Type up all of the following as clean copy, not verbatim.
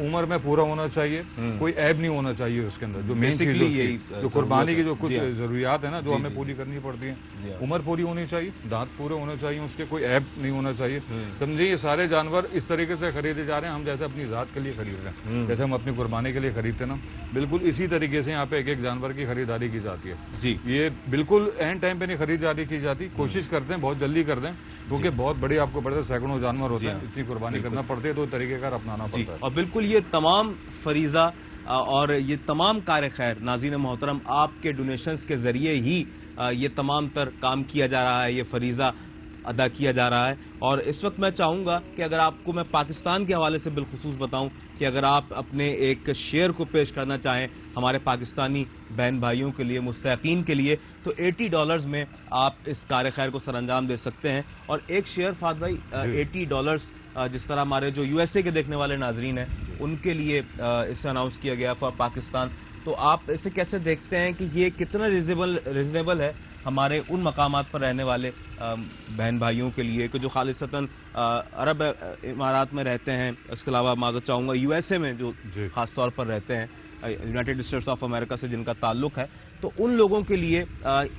عمر میں پورا ہونا چاہیے, کوئی عیب نہیں ہونا چاہیے اس کے اندر. جو مین چیز جو قربانی کی جو کچھ ضروریات ہیں نا جو ہمیں پوری کرنی پڑتی ہیں, عمر پوری ہونی چاہیے, دانت پورے ہونے چاہیے, اس کے کوئی عیب نہیں ہونا چاہیے. سمجھیے یہ سارے جانور اس طریقے سے خریدے جا رہے ہیں, ہم جیسے اپنی ذات کے لیے خرید رہے ہیں, جیسے ہم اپنی قربانی کے لیے خریدتے ہیں نا, بالکل اسی طریقے سے یہاں پہ ایک ایک جانور کی خریداری کی جاتی ہے. جی یہ بالکل این ٹائم پہ نہیں خریداری کی جاتی, کوشش کرتے ہیں بہت جلدی کر دیں, کیونکہ بہت بڑے آپ کو پڑتے ہیں سینکڑوں جانور ہوتے ہیں, اتنی قربانی کرنا پڑتی ہے تو طریقہ کار اپنانا پڑتا ہے. اور بالکل یہ تمام فریضہ اور یہ تمام کار خیر ناظرین محترم آپ کے ڈونیشنز کے ذریعے ہی یہ تمام تر کام کیا جا رہا ہے, یہ فریضہ ادا کیا جا رہا ہے. اور اس وقت میں چاہوں گا کہ اگر آپ کو میں پاکستان کے حوالے سے بالخصوص بتاؤں کہ اگر آپ اپنے ایک شیئر کو پیش کرنا چاہیں ہمارے پاکستانی بہن بھائیوں کے لیے, مستحقین کے لیے, تو $80 میں آپ اس کار خیر کو سر انجام دے سکتے ہیں. اور ایک شیئر فہد بھائی $80 جس طرح ہمارے جو USA کے دیکھنے والے ناظرین ہیں ان کے لیے اسے اناؤنس کیا گیا فار پاکستان, تو آپ اسے کیسے دیکھتے ہیں کہ یہ کتنا ریزنیبل ہے ہمارے ان مقامات پر رہنے والے بہن بھائیوں کے لیے کہ جو خالصتاً عرب امارات میں رہتے ہیں, اس کے علاوہ معذرت چاہوں گا USA میں جو خاص طور پر رہتے ہیں, یونائٹڈ اسٹیٹس آف امریکہ سے جن کا تعلق ہے, تو ان لوگوں کے لیے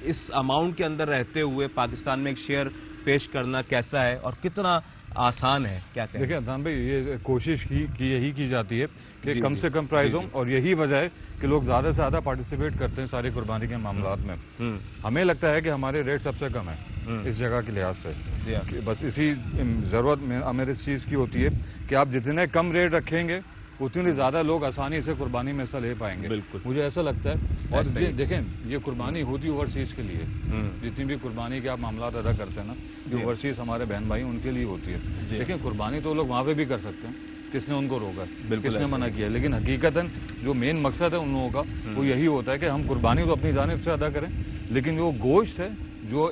اس اماؤنٹ کے اندر رہتے ہوئے پاکستان میں ایک شیئر پیش کرنا کیسا ہے اور کتنا آسان ہے, کیا کہیں؟ دیکھیں عدنان بھائی, یہ کوشش یہی کی جاتی ہے کہ کم سے کم پرائز ہوں, اور یہی وجہ ہے کہ لوگ زیادہ سے زیادہ پارٹیسپیٹ کرتے ہیں ساری قربانی کے معاملات میں. ہمیں لگتا ہے کہ ہمارے ریٹ سب سے کم ہے اس جگہ کے لحاظ سے, بس اسی ضرورت ہمیں اس چیز کی ہوتی ہے کہ آپ جتنے کم ریٹ رکھیں گے اتنی زیادہ لوگ آسانی سے قربانی میں حصہ لے پائیں گے. مجھے ایسا لگتا ہے. اور دیکھیں یہ قربانی ہوتی اوورسیز کے لیے, جتنی بھی قربانی کے آپ معاملات ادا کرتے ہیں نا جو اوورسیز ہمارے بہن بھائی ان کے لیے ہوتی ہے. دیکھیں قربانی تو لوگ وہاں پہ بھی کر سکتے ہیں, کس نے ان کو روکا, کس نے منع کیا, لیکن حقیقتاً جو مین مقصد ہے ان لوگوں کا وہ یہی ہوتا ہے کہ ہم قربانی تو اپنی جانب سے ادا کریں, لیکن جو گوشت ہے جو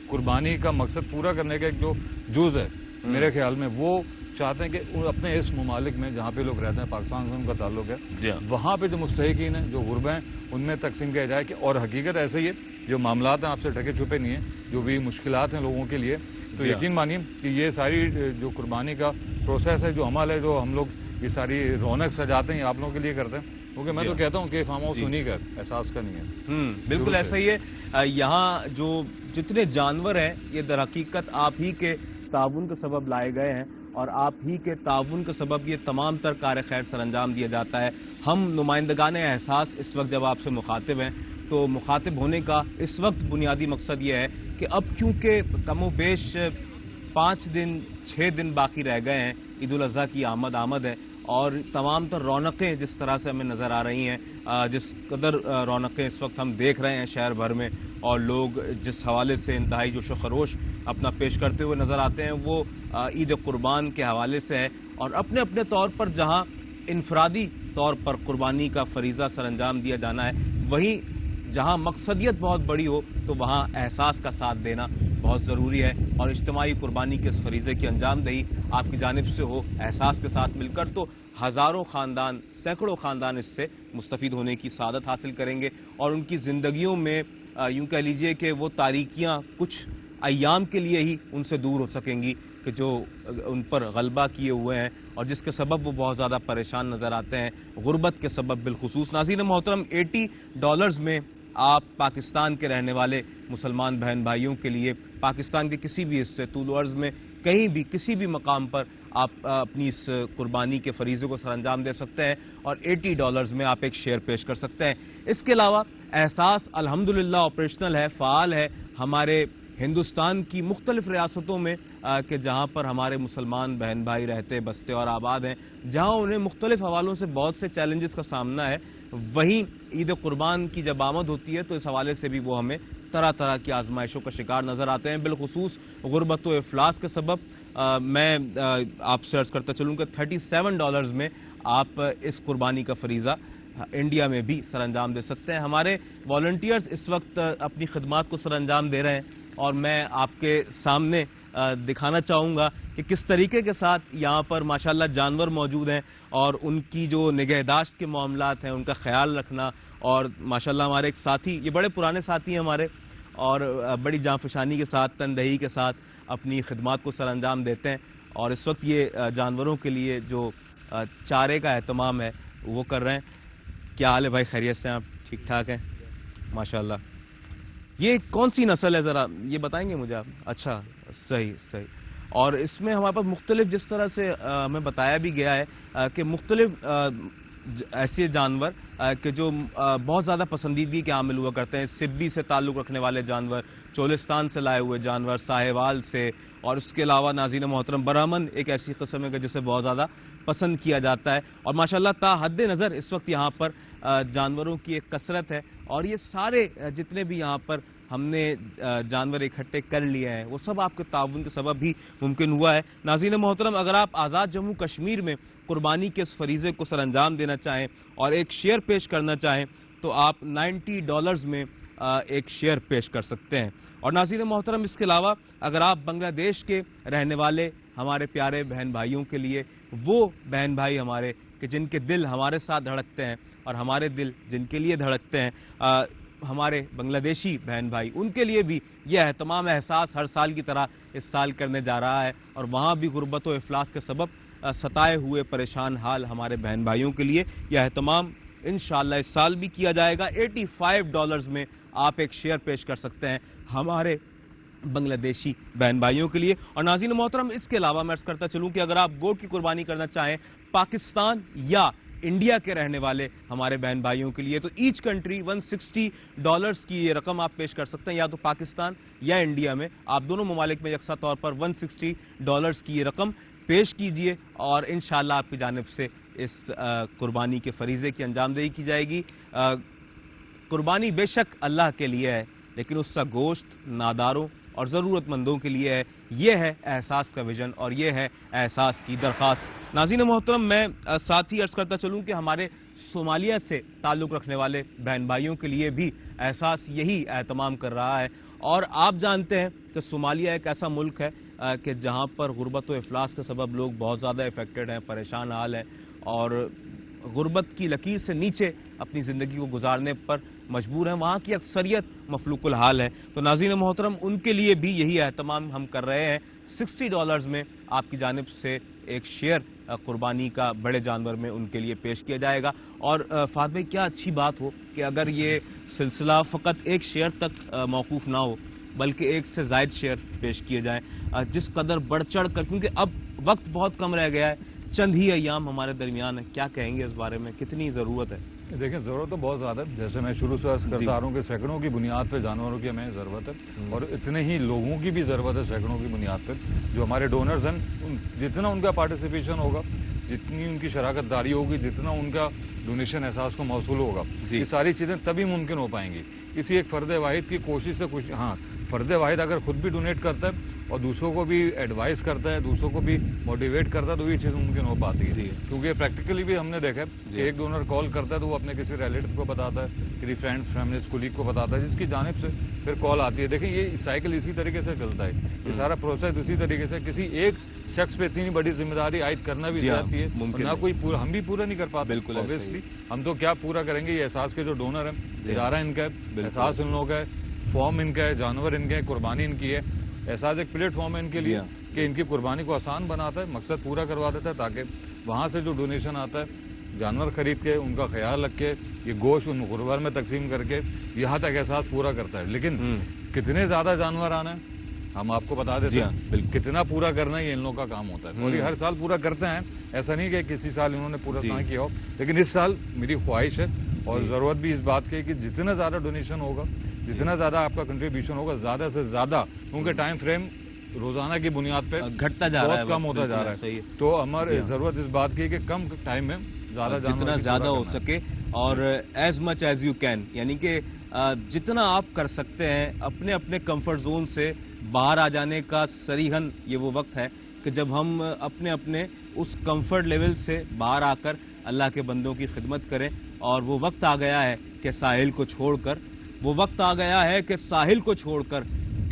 قربانی کا مقصد پورا کرنے کا ایک جو جز ہے میرے خیال میں, وہ چاہتے ہیں کہ اپنے اس ممالک میں جہاں پہ لوگ رہتے ہیں, پاکستان سے ان کا تعلق ہے, وہاں پہ جو مستحقین ہیں, جو غربا ہیں, ان میں تقسیم کیا جائے. کہ اور حقیقت ایسے ہی ہے, جو معاملات ہیں آپ سے ڈھکے چھپے نہیں ہیں, جو بھی مشکلات ہیں لوگوں کے لیے, تو یقین مانیے کہ یہ ساری جو قربانی کا پروسیس ہے, جو عمل ہے, جو ہم لوگ یہ ساری رونق سجاتے ہیں آپ لوگوں کے لیے کرتے ہیں, کیونکہ میں تو کہتا ہوں کہ فارم ہاؤس انہیں کا احساس کا نہیں ہے. بالکل ایسا ہی ہے. یہاں جو جتنے جانور ہیں یہ در حقیقت آپ ہی کے تعاون کے سبب لائے گئے ہیں, اور آپ ہی کے تعاون کے سبب یہ تمام تر کار خیر سر انجام دیا جاتا ہے. ہم نمائندگان احساس اس وقت جب آپ سے مخاطب ہیں تو مخاطب ہونے کا اس وقت بنیادی مقصد یہ ہے کہ اب کیونکہ کم و بیش 5 دن 6 دن باقی رہ گئے ہیں, عید الاضحیٰ کی آمد ہے, اور تمام تر رونقیں جس طرح سے ہمیں نظر آ رہی ہیں, جس قدر رونقیں اس وقت ہم دیکھ رہے ہیں شہر بھر میں, اور لوگ جس حوالے سے انتہائی جوش و خروش اپنا پیش کرتے ہوئے نظر آتے ہیں, وہ عید قربان کے حوالے سے ہے. اور اپنے اپنے طور پر جہاں انفرادی طور پر قربانی کا فریضہ سر انجام دیا جانا ہے, وہیں جہاں مقصدیت بہت بڑی ہو تو وہاں احساس کا ساتھ دینا بہت ضروری ہے, اور اجتماعی قربانی کے اس فریضے کی انجام دہی آپ کی جانب سے ہو احساس کے ساتھ مل کر, تو ہزاروں خاندان, سینکڑوں خاندان اس سے مستفید ہونے کی سعادت حاصل کریں گے, اور ان کی زندگیوں میں یوں کہہ لیجئے کہ وہ تاریکیاں کچھ ایام کے لیے ہی ان سے دور ہو سکیں گی کہ جو ان پر غلبہ کیے ہوئے ہیں, اور جس کے سبب وہ بہت زیادہ پریشان نظر آتے ہیں, غربت کے سبب بالخصوص. ناظرین محترم, $80 میں آپ پاکستان کے رہنے والے مسلمان بہن بھائیوں کے لیے پاکستان کے کسی بھی حصے, طول و عرض میں کہیں بھی کسی بھی مقام پر آپ اپنی اس قربانی کے فریضے کو سر انجام دے سکتے ہیں, اور $80 میں آپ ایک شیئر پیش کر سکتے ہیں. اس کے علاوہ احساس الحمدللہ آپریشنل ہے, فعال ہے ہمارے ہندوستان کی مختلف ریاستوں میں, کہ جہاں پر ہمارے مسلمان بہن بھائی رہتے بستے اور آباد ہیں, جہاں انہیں مختلف حوالوں سے بہت سے چیلنجز کا سامنا ہے. وہیں عید قربان کی جب آمد ہوتی ہے تو اس حوالے سے بھی وہ ہمیں طرح طرح کی آزمائشوں کا شکار نظر آتے ہیں, بالخصوص غربت و افلاس کے سبب. میں آپ سے عرض کرتا چلوں کہ $37 میں آپ اس قربانی کا فریضہ انڈیا میں بھی سر انجام دے سکتے ہیں. ہمارے والنٹیئرز اس وقت اپنی خدمات کو سر انجام دے رہے ہیں, اور میں آپ کے سامنے دکھانا چاہوں گا کہ کس طریقے کے ساتھ یہاں پر ماشاءاللہ جانور موجود ہیں, اور ان کی جو نگہداشت کے معاملات ہیں ان کا خیال رکھنا. اور ماشاءاللہ ہمارے ایک ساتھی, یہ بڑے پرانے ساتھی ہیں ہمارے, اور بڑی جانفشانی کے ساتھ, تندہی کے ساتھ اپنی خدمات کو سر انجام دیتے ہیں. اور اس وقت یہ جانوروں کے لیے جو چارے کا اہتمام ہے وہ کر رہے ہیں۔ کیا حال ہے بھائی، خیریت سے آپ؟ ٹھیک ٹھاک ہیں ماشاءاللہ۔ یہ کون سی نسل ہے ذرا یہ بتائیں گے مجھے آپ؟ اچھا صحیح۔ اور اس میں ہمارے پاس مختلف، جس طرح سے ہمیں بتایا بھی گیا ہے کہ مختلف ایسے جانور کہ جو بہت زیادہ پسندیدگی کے حامل ہوا کرتے ہیں، سبی سے تعلق رکھنے والے جانور، چولستان سے لائے ہوئے جانور، ساہیوال سے، اور اس کے علاوہ ناظرین محترم برہمن ایک ایسی قسم ہے کہ جسے بہت زیادہ پسند کیا جاتا ہے، اور ماشاءاللہ تا حد نظر اس وقت یہاں پر جانوروں کی ایک کثرت ہے، اور یہ سارے جتنے بھی یہاں پر ہم نے جانور اکٹھے کر لیے ہیں وہ سب آپ کے تعاون کے سبب بھی ممکن ہوا ہے۔ ناظرین محترم، اگر آپ آزاد جموں کشمیر میں قربانی کے اس فریضے کو سر انجام دینا چاہیں اور ایک شیئر پیش کرنا چاہیں تو آپ $90 میں ایک شیئر پیش کر سکتے ہیں۔ اور ناظرین محترم، اس کے علاوہ اگر آپ بنگلہ دیش کے رہنے والے ہمارے پیارے بہن بھائیوں کے لیے، وہ بہن بھائی ہمارے کہ جن کے دل ہمارے ساتھ دھڑکتے ہیں اور ہمارے دل جن کے لیے دھڑکتے ہیں، ہمارے بنگلہ دیشی بہن بھائی، ان کے لیے بھی یہ اہتمام احساس ہر سال کی طرح اس سال کرنے جا رہا ہے، اور وہاں بھی غربت و افلاس کے سبب ستائے ہوئے پریشان حال ہمارے بہن بھائیوں کے لیے یہ اہتمام انشاءاللہ اس سال بھی کیا جائے گا۔ $85 میں آپ ایک شیئر پیش کر سکتے ہیں ہمارے بنگلہ دیشی بہن بھائیوں کے لیے۔ اور ناظرین محترم، اس کے علاوہ میں عرض کرتا چلوں کہ اگر آپ گوٹ کی قربانی کرنا چاہیں پاکستان یا انڈیا کے رہنے والے ہمارے بہن بھائیوں کے لیے، تو ایچ کنٹری $160 کی یہ رقم آپ پیش کر سکتے ہیں، یا تو پاکستان یا انڈیا میں، آپ دونوں ممالک میں یکساں طور پر $160 کی یہ رقم پیش کیجئے، اور انشاءاللہ آپ کی جانب سے اس قربانی کے فریضے کی انجام دہی کی جائے گی۔ قربانی بے شک اللہ کے لیے ہے، لیکن اس کا گوشت ناداروں اور ضرورت مندوں کے لیے ہے۔ یہ ہے احساس کا ویژن اور یہ ہے احساس کی درخواست۔ ناظرین محترم، میں ساتھ ہی عرض کرتا چلوں کہ ہمارے صومالیہ سے تعلق رکھنے والے بہن بھائیوں کے لیے بھی احساس یہی اہتمام کر رہا ہے، اور آپ جانتے ہیں کہ صومالیہ ایک ایسا ملک ہے کہ جہاں پر غربت و افلاس کے سبب لوگ بہت زیادہ افیکٹڈ ہیں، پریشان حال ہیں، اور غربت کی لکیر سے نیچے اپنی زندگی کو گزارنے پر مجبور ہیں، وہاں کی اکثریت مفلوق الحال ہے۔ تو ناظرین محترم، ان کے لیے بھی یہی اہتمام ہم کر رہے ہیں۔ $60 میں آپ کی جانب سے ایک شیئر قربانی کا بڑے جانور میں ان کے لیے پیش کیا جائے گا۔ اور فہد بھائی، کیا اچھی بات ہو کہ اگر یہ سلسلہ فقط ایک شیئر تک موقوف نہ ہو بلکہ ایک سے زائد شیئر پیش کیے جائیں، جس قدر بڑھ چڑھ کر، کیونکہ اب وقت بہت کم رہ گیا ہے، چند ہی ایام ہمارے درمیان ہے، کیا کہیں گے اس بارے میں، کتنی ضرورت ہے؟ دیکھیں، ضرورت تو بہت زیادہ ہے، جیسے میں شروع سے عرض کرتا آ رہا ہوں کہ سینکڑوں کی بنیاد پہ جانوروں کی ہمیں ضرورت ہے، اور اتنے ہی لوگوں کی بھی ضرورت ہے سینکڑوں کی بنیاد پہ، جو ہمارے ڈونرز ہیں، جتنا ان کا پارٹیسپیشن ہوگا، جتنی ان کی شراکت داری ہوگی، جتنا ان کا ڈونیشن احساس کو موصول ہوگا، یہ ساری چیزیں تبھی ممکن ہو پائیں گی۔ کسی ایک فرد واحد کی کوشش سے کچھ، ہاں، فرد واحد اگر خود بھی ڈونیٹ کرتا ہے اور دوسروں کو بھی ایڈوائز کرتا ہے، دوسروں کو بھی موٹیویٹ کرتا ہے، تو یہ چیز ممکن ہو پاتی ہے، کیونکہ پریکٹیکلی بھی ہم نے دیکھا ہے کہ ایک ڈونر کال کرتا ہے تو وہ اپنے کسی ریلیٹیو کو بتاتا ہے، کسی فرینڈ، فیملیز، کولیگ کو بتاتا ہے، جس کی جانب سے پھر کال آتی ہے۔ دیکھیں، یہ سائیکل اسی طریقے سے چلتا ہے، یہ سارا پروسیس اسی طریقے سے، کسی ایک شخص پہ اتنی بڑی ذمہ داری عائد کرنا بھی جاتی ہے، نہ کوئی پورا، ہم بھی پورا نہیں کر پاتے، اوبیسلی ہم تو کیا پورا کریں گے۔ یہ احساس کے جو ڈونر ہیں، ادارہ ان کا ہے، احساس ان لوگوں کا ہے، فارم ان کا ہے، جانور ان کے ہیں، قربانی ان کی ہے، احساس ایک پلیٹ فارم ہے ان کے لیے کہ ان کی قربانی کو آسان بناتا ہے، مقصد پورا کروا دیتا ہے، تاکہ وہاں سے جو ڈونیشن آتا ہے، جانور خرید کے ان کا خیال رکھ کے یہ گوشت ان غربا میں تقسیم کر کے یہاں تک احساس پورا کرتا ہے۔ لیکن کتنے زیادہ جانور آنا ہے ہم آپ کو بتا دیتے ہیں، کتنا پورا کرنا یہ ان لوگوں کا کام ہوتا ہے، اور یہ ہر سال پورا کرتے ہیں، ایسا نہیں کہ کسی سال انہوں نے پورا نہ کیا ہو، لیکن اس سال میری خواہش ہے اور ضرورت بھی اس بات کی ہے کہ جتنا زیادہ ڈونیشن ہوگا، جتنا زیادہ آپ کا کنٹریبیوشن ہوگا، زیادہ سے زیادہ، کیونکہ ٹائم فریم روزانہ کی بنیاد پہ گھٹتا جا رہا ہے، بہت کم ہوتا جا رہا ہے، تو ہماری ضرورت اس بات کی ہے کہ کم ٹائم میں جتنا زیادہ ہو سکے، اور as much as you can, یعنی کہ جتنا آپ کر سکتے ہیں اپنے اپنے کمفرٹ زون سے باہر آ جانے کا صریحاً یہ وہ وقت ہے کہ جب ہم اپنے اپنے اس کمفرٹ لیول سے باہر آ کر اللہ کے بندوں کی خدمت کریں، اور وہ وقت آ گیا ہے کہ ساحل کو چھوڑ کر، وہ وقت آ گیا ہے کہ ساحل کو چھوڑ کر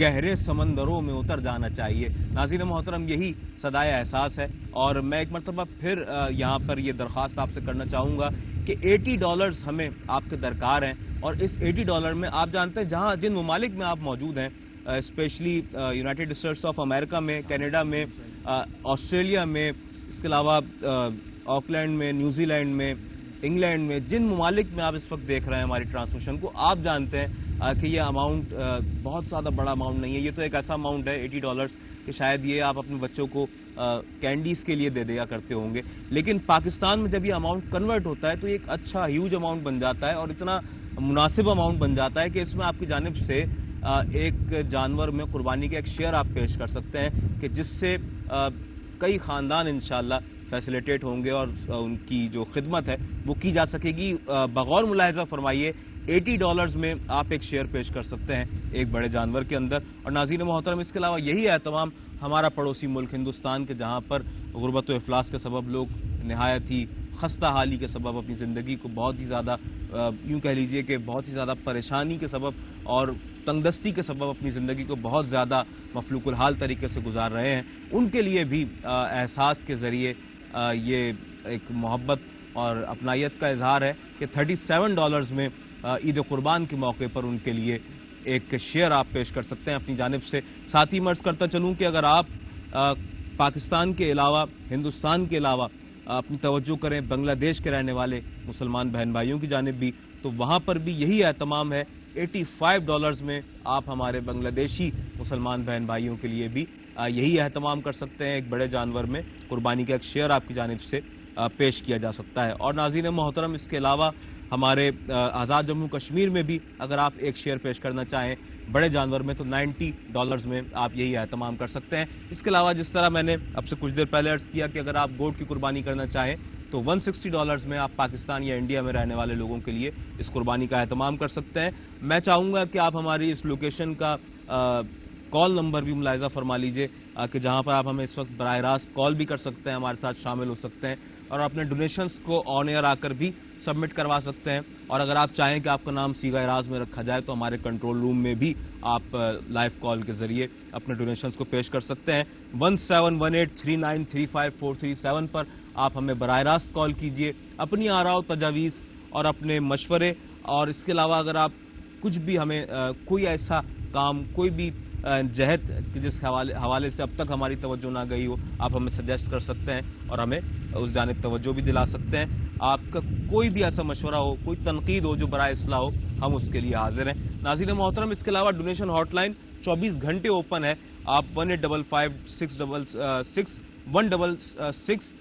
گہرے سمندروں میں اتر جانا چاہیے۔ ناظرین محترم، یہی صدائے احساس ہے، اور میں ایک مرتبہ پھر یہاں پر یہ درخواست آپ سے کرنا چاہوں گا کہ $80 ہمیں آپ کے درکار ہیں، اور اس $80 میں آپ جانتے ہیں جہاں جن ممالک میں آپ موجود ہیں، especially United States of America میں، کینیڈا میں، آسٹریلیا میں, اس کے علاوہ آکلینڈ میں, نیوزی لینڈ میں, انگلینڈ میں, جن ممالک میں آپ اس وقت دیکھ رہے ہیں ہماری ٹرانسمیشن کو, آپ جانتے ہیں کہ یہ اماؤنٹ بہت زیادہ بڑا اماؤنٹ نہیں ہے. یہ تو ایک ایسا اماؤنٹ ہے $80 کہ شاید یہ آپ اپنے بچوں کو کینڈیز کے لیے دے دیا کرتے ہوں گے, لیکن پاکستان میں جب یہ اماؤنٹ کنورٹ ہوتا ہے تو یہ ایک اچھا ہیوج اماؤنٹ بن جاتا ہے اور اتنا مناسب اماؤنٹ بن جاتا ہے کہ اس میں آپ کی جانب سے ایک جانور میں قربانی کا ایک شیئر آپ پیش کر سکتے ہیں کہ جس سے کئی خاندان انشاءاللہ فیسیلیٹیٹ ہوں گے اور ان کی جو خدمت ہے وہ کی جا سکے گی. بغور ملاحظہ فرمائیے $80 میں آپ ایک شیئر پیش کر سکتے ہیں ایک بڑے جانور کے اندر. اور ناظرین محترم, اس کے علاوہ یہی اہتمام ہمارا پڑوسی ملک ہندوستان کے, جہاں پر غربت و افلاس کے سبب لوگ نہایت ہی خستہ حالی کے سبب اپنی زندگی کو بہت ہی زیادہ یوں کہہ لیجئے کہ بہت ہی زیادہ پریشانی کے سبب اور تنگ دستی کے سبب اپنی زندگی کو بہت زیادہ مفلوق الحال طریقے سے گزار رہے ہیں, ان کے لیے بھی احساس کے ذریعے یہ ایک محبت اور اپنائیت کا اظہار ہے کہ $37 میں عید قربان کے موقع پر ان کے لیے ایک شیئر آپ پیش کر سکتے ہیں اپنی جانب سے. ساتھ ہی مرض کرتا چلوں کہ اگر آپ پاکستان کے علاوہ, ہندوستان کے علاوہ اپنی توجہ کریں بنگلہ دیش کے رہنے والے مسلمان بہن بھائیوں کی جانب بھی, تو وہاں پر بھی یہی اہتمام ہے. $85 میں آپ ہمارے بنگلہ دیشی مسلمان بہن بھائیوں کے لیے بھی یہی اہتمام کر سکتے ہیں, ایک بڑے جانور میں قربانی کا ایک شیئر آپ کی جانب سے پیش کیا جا سکتا ہے. اور ناظرین محترم, اس کے علاوہ ہمارے آزاد جموں کشمیر میں بھی اگر آپ ایک شیئر پیش کرنا چاہیں بڑے جانور میں تو $90 میں آپ یہی اہتمام کر سکتے ہیں. اس کے علاوہ جس طرح میں نے اب سے کچھ دیر پہلے عرض کیا کہ اگر آپ گوٹ کی قربانی کرنا چاہیں تو $160 میں آپ پاکستان یا انڈیا میں رہنے والے لوگوں کے لیے اس قربانی کا اہتمام کر سکتے ہیں. میں چاہوں گا کہ آپ ہماری اس لوکیشن کا کال نمبر بھی ملاحظہ فرما لیجئے کہ جہاں پر آپ ہمیں اس وقت براہ راست کال بھی کر سکتے ہیں, ہمارے ساتھ شامل ہو سکتے ہیں اور اپنے ڈونیشنز کو آن ایئر آ کر بھی سبمٹ کروا سکتے ہیں. اور اگر آپ چاہیں کہ آپ کا نام صیغہ اعراض میں رکھا جائے تو ہمارے کنٹرول روم میں بھی آپ لائیو کال کے ذریعے اپنے ڈونیشنز کو پیش کر سکتے ہیں. 1718393547 پر آپ ہمیں براہ راست کال کیجئے, اپنی آراء و تجاویز اور اپنے مشورے, اور اس کے علاوہ اگر آپ کچھ بھی ہمیں کوئی ایسا کام, کوئی بھی جہت جس حوالے سے اب تک ہماری توجہ نہ گئی ہو, آپ ہمیں سجیسٹ کر سکتے ہیں اور ہمیں اس جانب توجہ بھی دلا سکتے ہیں. آپ کا کوئی بھی ایسا مشورہ ہو, کوئی تنقید ہو جو برائے اصلاح ہو, ہم اس کے لیے حاضر ہیں. ناظرین محترم, اس کے علاوہ ڈونیشن ہاٹ لائن 24 گھنٹے اوپن ہے. آپ 1855-666-166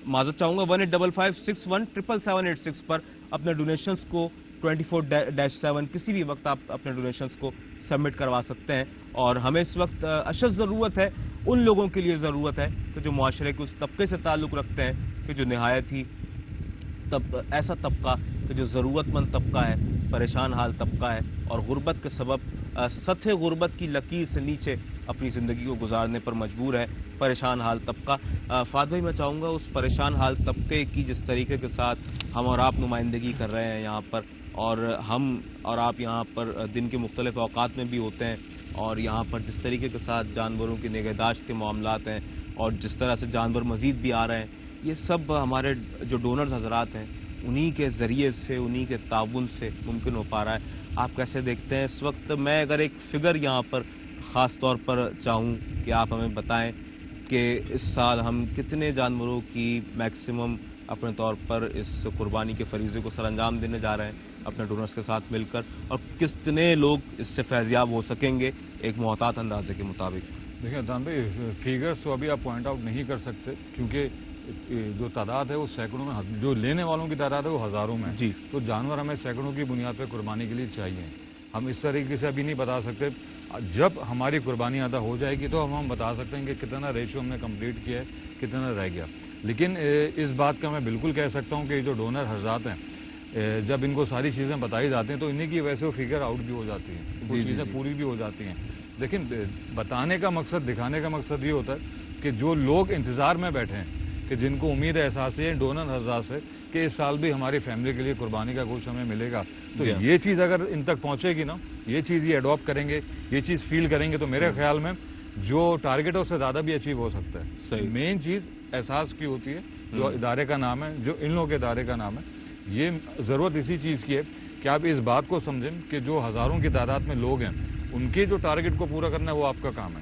معذرت چاہوں گا 1855-61-77786 پر اپنے ڈونیشنز کو 24/7 کسی بھی وقت آپ اپنے ڈونیشنز کو سبمٹ کروا سکتے ہیں. اور ہمیں اس وقت اشد ضرورت ہے, ان لوگوں کے لیے ضرورت ہے کہ جو معاشرے کے اس طبقے سے تعلق رکھتے ہیں کہ جو نہایت ہی ایسا طبقہ کہ جو ضرورت مند طبقہ ہے, پریشان حال طبقہ ہے اور غربت کے سبب سطح غربت کی لکیر سے نیچے اپنی زندگی کو گزارنے پر مجبور ہے, پریشان حال طبقہ. فہد بھائی, میں چاہوں گا اس پریشان حال طبقے کی جس طریقے کے ساتھ ہم اور آپ نمائندگی کر رہے ہیں یہاں پر, اور ہم اور آپ یہاں پر دن کے مختلف اوقات میں بھی ہوتے ہیں, اور یہاں پر جس طریقے کے ساتھ جانوروں کی نگہداشت کے معاملات ہیں اور جس طرح سے جانور مزید بھی آ رہے ہیں, یہ سب ہمارے جو ڈونرز حضرات ہیں انہی کے ذریعے سے, انہی کے تعاون سے ممکن ہو پا رہا ہے. آپ کیسے دیکھتے ہیں اس وقت؟ میں اگر ایک فگر یہاں پر خاص طور پر چاہوں کہ آپ ہمیں بتائیں کہ اس سال ہم کتنے جانوروں کی میکسیمم اپنے طور پر اس قربانی کے فریضے کو سر انجام دینے جا رہے ہیں اپنے ڈونرز کے ساتھ مل کر, اور کتنے لوگ اس سے فیضیاب ہو سکیں گے ایک محتاط اندازے کے مطابق؟ دیکھیں عدنان بھائی, فیگرز تو ابھی آپ پوائنٹ آؤٹ نہیں کر سکتے کیونکہ جو تعداد ہے وہ سینکڑوں میں, جو لینے والوں کی تعداد ہے وہ ہزاروں میں جی. تو جانور ہمیں سینکڑوں کی بنیاد پہ قربانی کے لیے چاہیے. ہم اس طریقے سے ابھی نہیں بتا سکتے. جب ہماری قربانی ادا ہو جائے گی تو ہم بتا سکتے ہیں کہ کتنا ریشو ہم نے کمپلیٹ کیا ہے, کتنا رہ گیا. لیکن اس بات کا میں بالکل کہہ سکتا ہوں کہ یہ جو ڈونر حضرات ہیں, جب ان کو ساری چیزیں بتائی جاتی ہیں تو انہیں کی وجہ سے وہ فگر آؤٹ بھی ہو جاتی ہیں, وہ چیزیں پوری بھی ہو جاتی ہیں. لیکن بتانے کا مقصد, دکھانے کا مقصد یہ ہوتا ہے کہ جو لوگ انتظار میں بیٹھے ہیں, کہ جن کو امید احساس ہے ڈونر حضرات سے کہ اس سال بھی ہماری فیملی کے لیے قربانی کا گوشت ہمیں ملے گا, تو یہ چیز اگر ان تک پہنچے گی نا, یہ چیز یہ اڈاپٹ کریں گے, یہ چیز فیل کریں گے, تو میرے خیال میں جو ٹارگیٹ ہے اس سے زیادہ بھی اچیو ہو سکتا ہے. مین چیز احساس کی ہوتی ہے, جو ادارے کا نام ہے, جو ان لوگوں کے ادارے کا نام ہے. یہ ضرورت اسی چیز کی ہے کہ آپ اس بات کو سمجھیں کہ جو ہزاروں کی تعداد میں لوگ ہیں ان کے جو ٹارگیٹ کو پورا کرنا ہے وہ آپ کا کام ہے.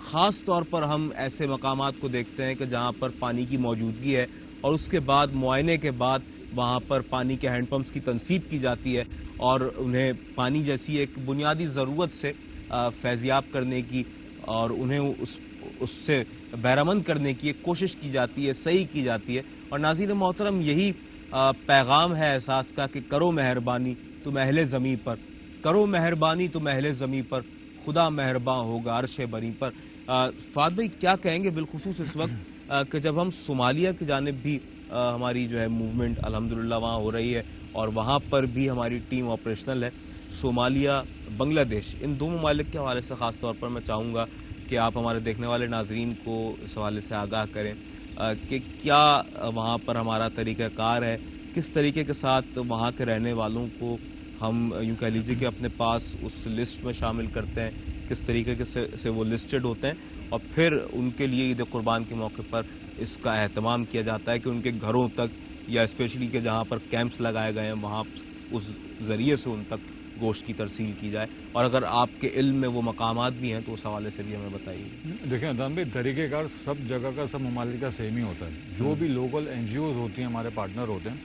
خاص طور پر ہم ایسے مقامات کو دیکھتے ہیں کہ جہاں پر پانی کی موجودگی ہے اور اس کے بعد معائنے کے بعد وہاں پر پانی کے ہینڈ پمپس کی تنصیب کی جاتی ہے اور انہیں پانی جیسی ایک بنیادی ضرورت سے فیضیاب کرنے کی اور انہیں اس سے بہرمند کرنے کی ایک کوشش کی جاتی ہے، صحیح کی جاتی ہے. اور ناظرین محترم، یہی پیغام ہے احساس کا کہ کرو مہربانی تم اہل زمیں پر، کرو مہربانی تم اہل زمیں پر، خدا مہرباں ہوگا عرش بری پر. فہد بھائی کیا کہیں گے بالخصوص اس وقت کہ جب ہم صومالیہ کی جانب بھی ہماری جو ہے موومنٹ الحمدللہ وہاں ہو رہی ہے اور وہاں پر بھی ہماری ٹیم آپریشنل ہے. صومالیہ، بنگلہ دیش، ان دو ممالک کے حوالے سے خاص طور پر میں چاہوں گا کہ آپ ہمارے دیکھنے والے ناظرین کو اس حوالے سے آگاہ کریں کہ کیا وہاں پر ہمارا طریقہ کار ہے، کس طریقے کے ساتھ وہاں کے رہنے والوں کو ہم یوں کہہ لیجیے کہ اپنے پاس اس لسٹ میں شامل کرتے ہیں، کس طریقے سے وہ لسٹڈ ہوتے ہیں اور پھر ان کے لیے عید قربان کے موقع پر اس کا اہتمام کیا جاتا ہے کہ ان کے گھروں تک یا اسپیشلی کہ جہاں پر کیمپس لگائے گئے ہیں وہاں اس ذریعے سے ان تک گوشت کی ترسیل کی جائے. اور اگر آپ کے علم میں وہ مقامات بھی ہیں تو اس حوالے سے بھی ہمیں بتائیے. دیکھیں عدنان بھائی، طریقہ کار سب جگہ کا، سب ممالک کا سیم ہی ہوتا ہے. جو بھی لوکل این جی اوز ہوتی ہیں، ہمارے پارٹنر ہوتے ہیں،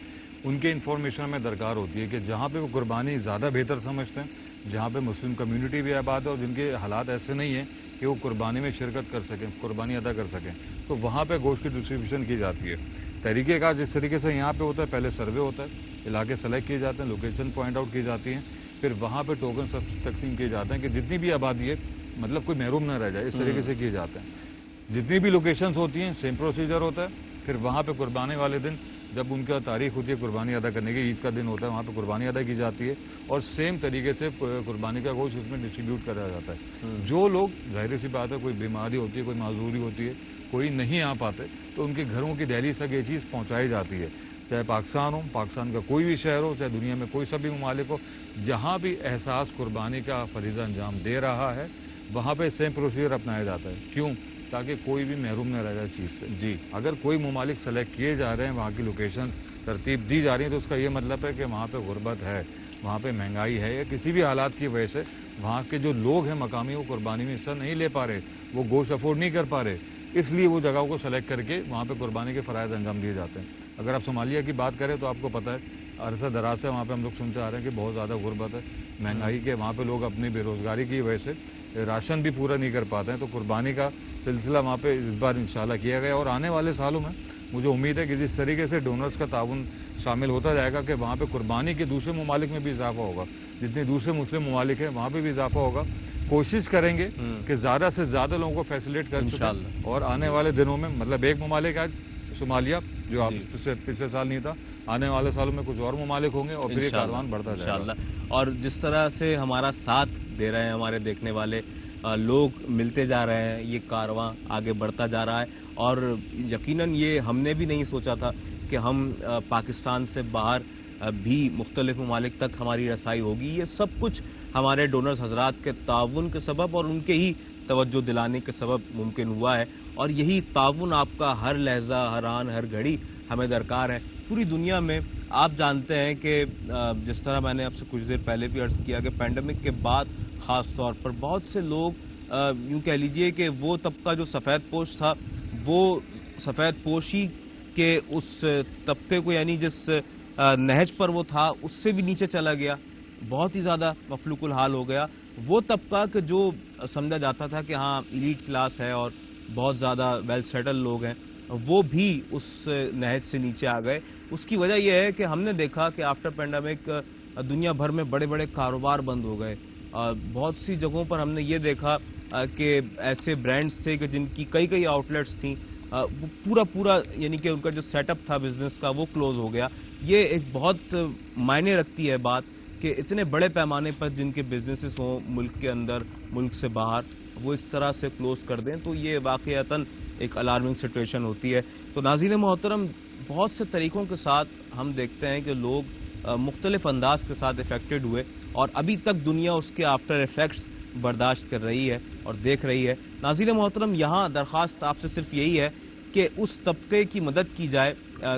ان کے انفارمیشن ہمیں درکار ہوتی ہے کہ جہاں پہ وہ قربانی زیادہ بہتر سمجھتے ہیں، جہاں پہ مسلم کمیونٹی بھی آباد ہے اور جن کے حالات ایسے نہیں ہیں کہ وہ قربانی میں شرکت کر سکیں، قربانی ادا کر سکیں، تو وہاں پہ گوشت کی ڈسٹریبیوشن کی جاتی ہے. طریقہ کار جس طریقے سے یہاں پہ ہوتا ہے، پہلے سروے ہوتا ہے، علاقے سلیکٹ کیے جاتے ہیں، لوکیشن پوائنٹ آؤٹ کی جاتی ہیں، پھر وہاں پہ ٹوکن سب تقسیم کیے جاتے ہیں کہ جتنی بھی آبادی ہے مطلب کوئی محروم نہ رہ جائے، اس طریقے سے کیے جاتے ہیں. جتنی بھی لوکیشنز ہوتی ہیں سیم پروسیجر ہوتا ہے. پھر وہاں پہ قربانی والے دن جب ان کا تاریخ ہوتی ہے قربانی ادا کرنے کی، عید کا دن ہوتا ہے، وہاں پہ قربانی ادا کی جاتی ہے اور سیم طریقے سے قربانی کا گوشت اس میں ڈسٹریبیوٹ کرا جاتا ہے. جو لوگ ظاہر سی بات ہے کوئی بیماری ہوتی ہے، کوئی معذوری ہوتی ہے، کوئی نہیں آ پاتے، تو ان کے گھروں کی دہلیز تک یہ چیز پہنچائی جاتی ہے. چاہے پاکستان ہو، پاکستان کا کوئی بھی شہر ہو، چاہے دنیا میں کوئی سا بھی ممالک ہو، جہاں بھی احساس قربانی کا فریضہ انجام دے رہا ہے وہاں پہ سیم پروسیجر اپنایا جاتا ہے. کیوں؟ تاکہ کوئی بھی محروم نہ رہ جائے اس چیز سے. جی، اگر کوئی ممالک سلیکٹ کیے جا رہے ہیں، وہاں کی لوکیشنز ترتیب دی جا رہی ہیں، تو اس کا یہ مطلب ہے کہ وہاں پہ غربت ہے، وہاں پہ مہنگائی ہے یا کسی بھی حالات کی وجہ سے وہاں کے جو لوگ ہیں مقامی، وہ قربانی میں حصہ نہیں لے پا رہے، وہ گوشت افورڈ نہیں کر پا رہے، اس لیے وہ جگہوں کو سلیکٹ کر کے وہاں پہ قربانی کے فرائض انجام دیے جاتے ہیں. اگر آپ صومالیہ کی بات کریں تو آپ کو پتہ ہے عرصہ دراز سے وہاں پہ ہم لوگ سنتے آ رہے ہیں کہ بہت زیادہ غربت ہے، مہنگائی کے، وہاں پہ لوگ اپنی بے روزگاری کی وجہ سے راشن بھی پورا نہیں کر پاتے ہیں. تو قربانی کا سلسلہ وہاں پہ اس بار انشاءاللہ کیا گیا اور آنے والے سالوں میں مجھے امید ہے کہ جس طریقے سے ڈونرز کا تعاون شامل ہوتا جائے گا کہ وہاں پہ قربانی کے دوسرے ممالک میں بھی اضافہ ہوگا، جتنے دوسرے مسلم ممالک ہیں وہاں پہ بھی اضافہ ہوگا. کوشش کریں گے کہ زیادہ سے زیادہ لوگوں کو فیسیلیٹ کر سکیں اور آنے والے دنوں میں مطلب ایک ممالک آج صومالیہ جو آپ سے پچھلے سال نہیں تھا، آنے والے سالوں میں کچھ اور ممالک ہوں گے اور پھر یہ کاروان بڑھتا جائے گا. اور جس طرح سے ہمارا ساتھ دے رہے ہیں ہمارے دیکھنے والے لوگ، ملتے جا رہے ہیں، یہ کارواں آگے بڑھتا جا رہا ہے اور یقیناً یہ ہم نے بھی نہیں سوچا تھا کہ ہم پاکستان سے باہر بھی مختلف ممالک تک ہماری رسائی ہوگی. یہ سب کچھ ہمارے ڈونرز حضرات کے تعاون کے سبب اور ان کے ہی توجہ دلانے کے سبب ممکن ہوا ہے اور یہی تعاون آپ کا ہر لحظہ، ہر آن، ہر گھڑی ہمیں درکار ہے. پوری دنیا میں آپ جانتے ہیں کہ جس طرح میں نے آپ سے کچھ دیر پہلے بھی عرض کیا کہ پینڈیمک کے بعد خاص طور پر بہت سے لوگ یوں کہہ لیجئے کہ وہ طبقہ جو سفید پوش تھا، وہ سفید پوشی کے اس طبقے کو، یعنی جس نہج پر وہ تھا، اس سے بھی نیچے چلا گیا، بہت ہی زیادہ مفلوق الحال ہو گیا. وہ طبقہ کہ جو سمجھا جاتا تھا کہ ہاں ایلیٹ کلاس ہے اور بہت زیادہ ویل سیٹل لوگ ہیں، وہ بھی اس نہج سے نیچے آ گئے. اس کی وجہ یہ ہے کہ ہم نے دیکھا کہ آفٹر پینڈیمک دنیا بھر میں بڑے بڑے کاروبار بند ہو گئے. بہت سی جگہوں پر ہم نے یہ دیکھا کہ ایسے برانڈز تھے کہ جن کی کئی آؤٹ لیٹس تھیں، وہ پورا یعنی کہ ان کا جو سیٹ اپ تھا بزنس کا وہ کلوز ہو گیا. یہ ایک بہت معنی رکھتی ہے بات کہ اتنے بڑے پیمانے پر جن کے بزنسز ہوں ملک کے اندر، ملک سے باہر، وہ اس طرح سے کلوز کر دیں تو یہ واقعتاً ایک الارمنگ سچویشن ہوتی ہے. تو ناظرین محترم، بہت سے طریقوں کے ساتھ ہم دیکھتے ہیں کہ لوگ مختلف انداز کے ساتھ افیکٹڈ ہوئے اور ابھی تک دنیا اس کے آفٹر ایفیکٹس برداشت کر رہی ہے اور دیکھ رہی ہے. ناظرین محترم، یہاں درخواست آپ سے صرف یہی ہے کہ اس طبقے کی مدد کی جائے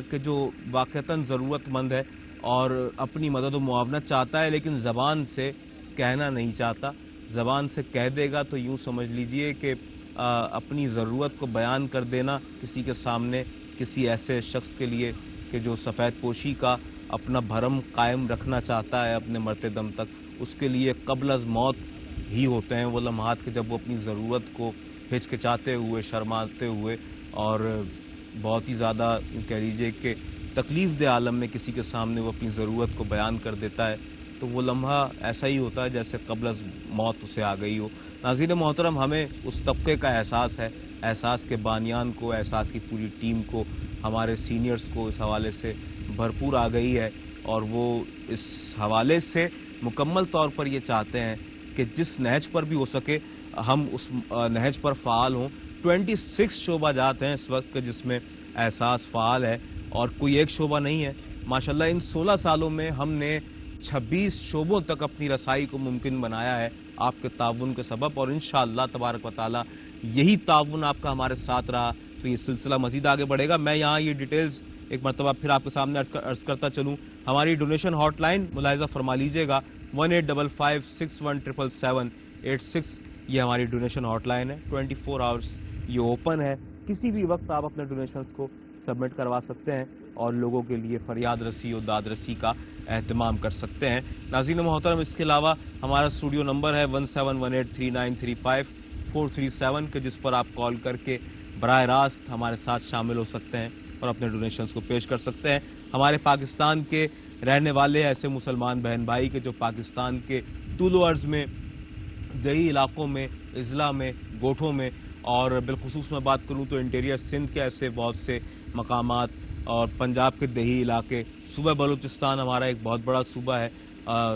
کہ جو واقعتاً ضرورت مند ہے اور اپنی مدد و معاونت چاہتا ہے لیکن زبان سے کہنا نہیں چاہتا. زبان سے کہہ دے گا تو یوں سمجھ لیجئے کہ اپنی ضرورت کو بیان کر دینا کسی کے سامنے، کسی ایسے شخص کے لیے کہ جو سفید پوشی کا اپنا بھرم قائم رکھنا چاہتا ہے اپنے مرتے دم تک، اس کے لیے قبل از موت ہی ہوتے ہیں وہ لمحات کہ جب وہ اپنی ضرورت کو ہچکچاتے ہوئے، شرماتے ہوئے اور بہت ہی زیادہ کہہ لیجیے کہ تکلیف دہ عالم میں کسی کے سامنے وہ اپنی ضرورت کو بیان کر دیتا ہے، تو وہ لمحہ ایسا ہی ہوتا ہے جیسے قبل از موت اسے آ گئی ہو۔ ناظرین محترم، ہمیں اس طبقے کا احساس ہے، احساس کے بانیان کو، احساس کی پوری ٹیم کو، ہمارے سینئرز کو اس حوالے سے بھرپور آ گئی ہے، اور وہ اس حوالے سے مکمل طور پر یہ چاہتے ہیں کہ جس نہج پر بھی ہو سکے ہم اس نہج پر فعال ہوں۔ 26 شعبہ جات ہیں اس وقت کے جس میں احساس فعال ہے، اور کوئی ایک شعبہ نہیں ہے۔ ماشاءاللہ ان 16 سالوں میں ہم نے 26 شعبوں تک اپنی رسائی کو ممکن بنایا ہے آپ کے تعاون کے سبب، اور انشاءاللہ تبارک و تعالی یہی تعاون آپ کا ہمارے ساتھ رہا تو یہ سلسلہ مزید آگے بڑھے گا۔ میں یہاں یہ ڈیٹیلز ایک مرتبہ پھر آپ کے سامنے عرض کرتا چلوں۔ ہماری ڈونیشن ہاٹ لائن ملاحظہ فرما لیجئے گا 1855617786، یہ ہماری ڈونیشن ہاٹ لائن ہے، 24 آورس یہ اوپن ہے، کسی بھی وقت آپ اپنے ڈونیشنز کو سبمٹ کروا سکتے ہیں اور لوگوں کے لیے فریاد رسی اور داد رسی کا اہتمام کر سکتے ہیں۔ ناظرین محترم، اس کے علاوہ ہمارا اسٹوڈیو نمبر ہے 1718393547 کہ جس پر آپ کال کر کے براہ راست ہمارے ساتھ شامل ہو سکتے ہیں اور اپنے ڈونیشنز کو پیش کر سکتے ہیں۔ ہمارے پاکستان کے رہنے والے ایسے مسلمان بہن بھائی کہ جو پاکستان کے طول و عرض میں دیہی علاقوں میں، اضلاع میں، گوٹھوں میں، اور بالخصوص میں بات کروں تو انٹیریئر سندھ کے ایسے بہت سے مقامات اور پنجاب کے دیہی علاقے، صوبہ بلوچستان ہمارا ایک بہت بڑا صوبہ ہے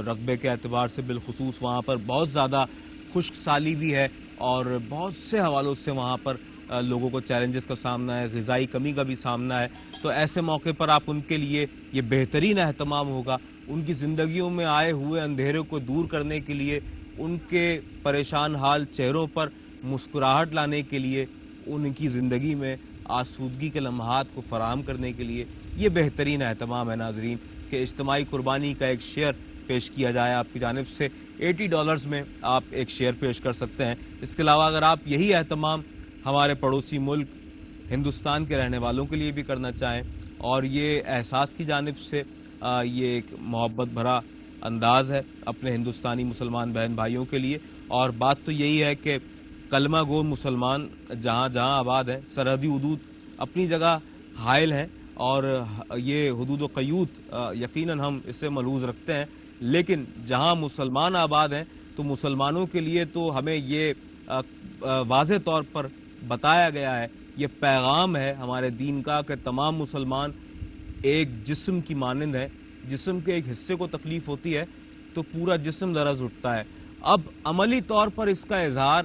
رقبے کے اعتبار سے، بالخصوص وہاں پر بہت زیادہ خشک سالی بھی ہے اور بہت سے حوالوں سے وہاں پر لوگوں کو چیلنجز کا سامنا ہے، غذائی کمی کا بھی سامنا ہے۔ تو ایسے موقع پر آپ ان کے لیے یہ بہترین اہتمام ہوگا، ان کی زندگیوں میں آئے ہوئے اندھیروں کو دور کرنے کے لیے، ان کے پریشان حال چہروں پر مسکراہٹ لانے کے لیے، ان کی زندگی میں آسودگی کے لمحات کو فراہم کرنے کے لیے یہ بہترین اہتمام ہے ناظرین کہ اجتماعی قربانی کا ایک شیئر پیش کیا جائے آپ کی جانب سے۔ $80 میں آپ ایک شیئر پیش کر سکتے ہیں۔ اس کے علاوہ اگر آپ یہی اہتمام ہمارے پڑوسی ملک ہندوستان کے رہنے والوں کے لیے بھی کرنا چاہیں، اور یہ احساس کی جانب سے یہ ایک محبت بھرا انداز ہے اپنے ہندوستانی مسلمان بہن بھائیوں کے لیے، اور بات تو یہی ہے کہ کلمہ گو مسلمان جہاں جہاں آباد ہیں، سرحدی حدود اپنی جگہ حائل ہیں، اور یہ حدود و قیود یقیناً ہم اسے ملحوظ رکھتے ہیں، لیکن جہاں مسلمان آباد ہیں تو مسلمانوں کے لیے تو ہمیں یہ واضح طور پر بتایا گیا ہے، یہ پیغام ہے ہمارے دین کا کہ تمام مسلمان ایک جسم کی مانند ہیں، جسم کے ایک حصے کو تکلیف ہوتی ہے تو پورا جسم لرز اٹھتا ہے۔ اب عملی طور پر اس کا اظہار